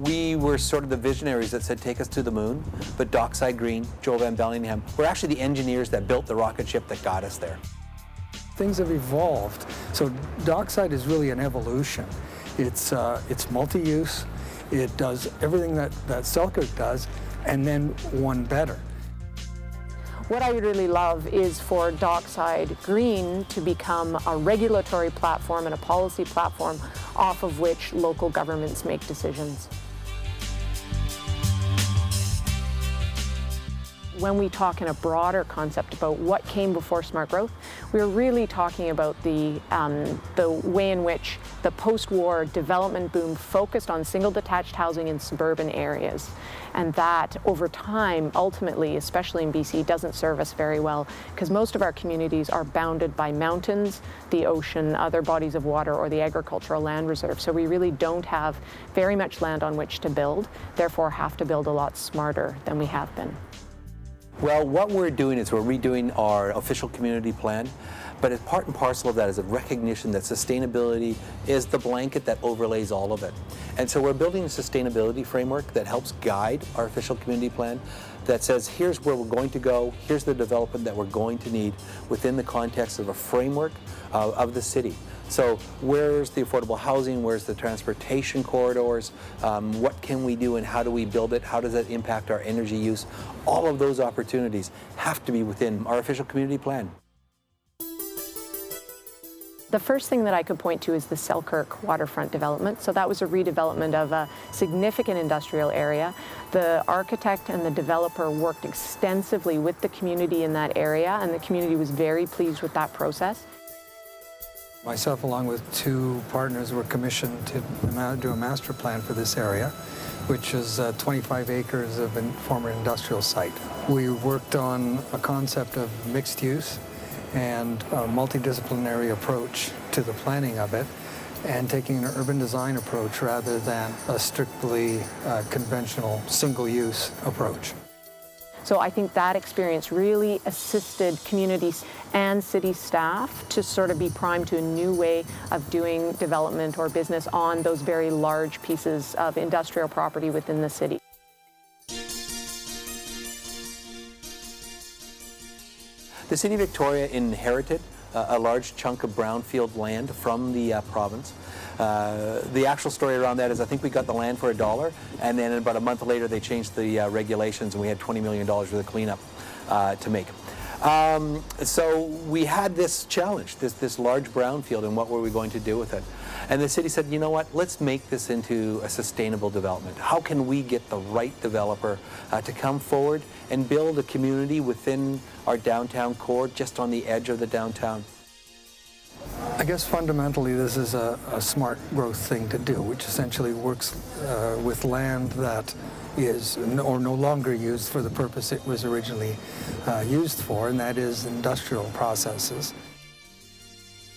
We were sort of the visionaries that said, take us to the moon, but Dockside Green, Joel Van Bellingham, we're actually the engineers that built the rocket ship that got us there. Things have evolved, so Dockside is really an evolution. It's multi-use, it does everything that Selkirk does, and then one better. What I would really love is for Dockside Green to become a regulatory platform and a policy platform off of which local governments make decisions. When we talk in a broader concept about what came before smart growth, we're really talking about the way in which the post-war development boom focused on single detached housing in suburban areas. And that, over time, ultimately, especially in BC, doesn't serve us very well, because most of our communities are bounded by mountains, the ocean, other bodies of water, or the agricultural land reserve. So we really don't have very much land on which to build, therefore have to build a lot smarter than we have been. Well, what we're doing is we're redoing our official community plan, but as part and parcel of that is a recognition that sustainability is the blanket that overlays all of it. And so we're building a sustainability framework that helps guide our official community plan that says, here's where we're going to go, here's the development that we're going to need within the context of a framework of the city. So where's the affordable housing, where's the transportation corridors, what can we do and how do we build it, how does that impact our energy use? All of those opportunities have to be within our official community plan. The first thing that I could point to is the Selkirk waterfront development. So that was a redevelopment of a significant industrial area. The architect and the developer worked extensively with the community in that area, and the community was very pleased with that process. Myself, along with two partners, were commissioned to do a master plan for this area, which is 25 acres of a former industrial site. We worked on a concept of mixed use and a multidisciplinary approach to the planning of it, and taking an urban design approach rather than a strictly conventional single-use approach. So I think that experience really assisted communities and city staff to sort of be primed to a new way of doing development or business on those very large pieces of industrial property within the city. The City of Victoria inherited a large chunk of brownfield land from the province. The actual story around that is I think we got the land for $1, and then about a month later they changed the regulations and we had $20 million worth of cleanup to make. So we had this challenge, this large brownfield, and what were we going to do with it? And the city said, you know what, let's make this into a sustainable development. How can we get the right developer to come forward and build a community within our downtown core, just on the edge of the downtown? I guess fundamentally this is a smart growth thing to do, which essentially works with land that is no longer used for the purpose it was originally used for, and that is industrial processes.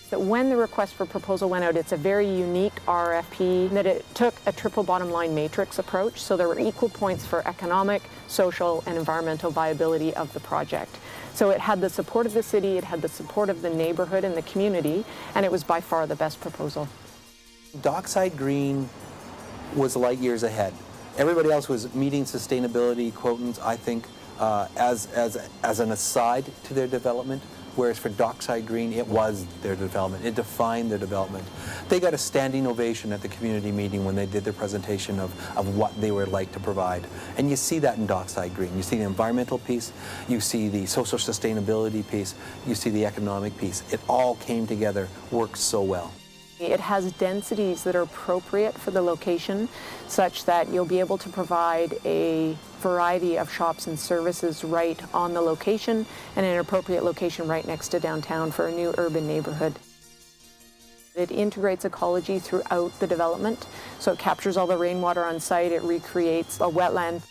That when the request for proposal went out, it's a very unique RFP, that it took a triple bottom line matrix approach, so there were equal points for economic, social, and environmental viability of the project. So it had the support of the city, it had the support of the neighborhood and the community, and it was by far the best proposal. Dockside Green was light years ahead. Everybody else was meeting sustainability quotients, I think, as an aside to their development, whereas for Dockside Green, it was their development. It defined their development. They got a standing ovation at the community meeting when they did their presentation of what they would like to provide. And you see that in Dockside Green. You see the environmental piece, you see the social sustainability piece, you see the economic piece. It all came together, worked so well. It has densities that are appropriate for the location, such that you'll be able to provide a variety of shops and services right on the location, and an appropriate location right next to downtown for a new urban neighborhood. It integrates ecology throughout the development, so it captures all the rainwater on site, it recreates a wetland.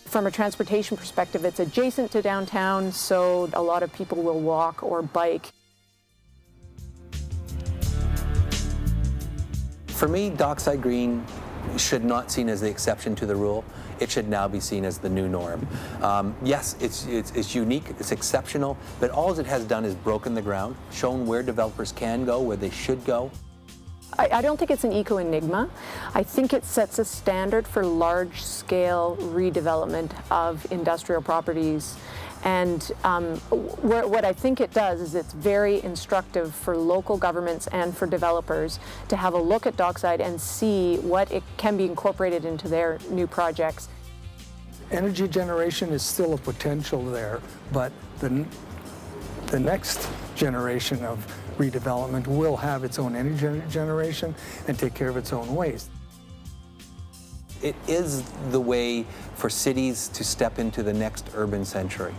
From a transportation perspective, it's adjacent to downtown, so a lot of people will walk or bike. For me, Dockside Green should not be seen as the exception to the rule. It should now be seen as the new norm. Yes, it's unique, it's exceptional, but all it has done is broken the ground, shown where developers can go, where they should go. I don't think it's an eco-enigma. I think it sets a standard for large-scale redevelopment of industrial properties. And what I think it does is it's very instructive for local governments and for developers to have a look at Dockside and see what it can be incorporated into their new projects. Energy generation is still a potential there, but the next generation of redevelopment will have its own energy generation and take care of its own waste. It is the way for cities to step into the next urban century.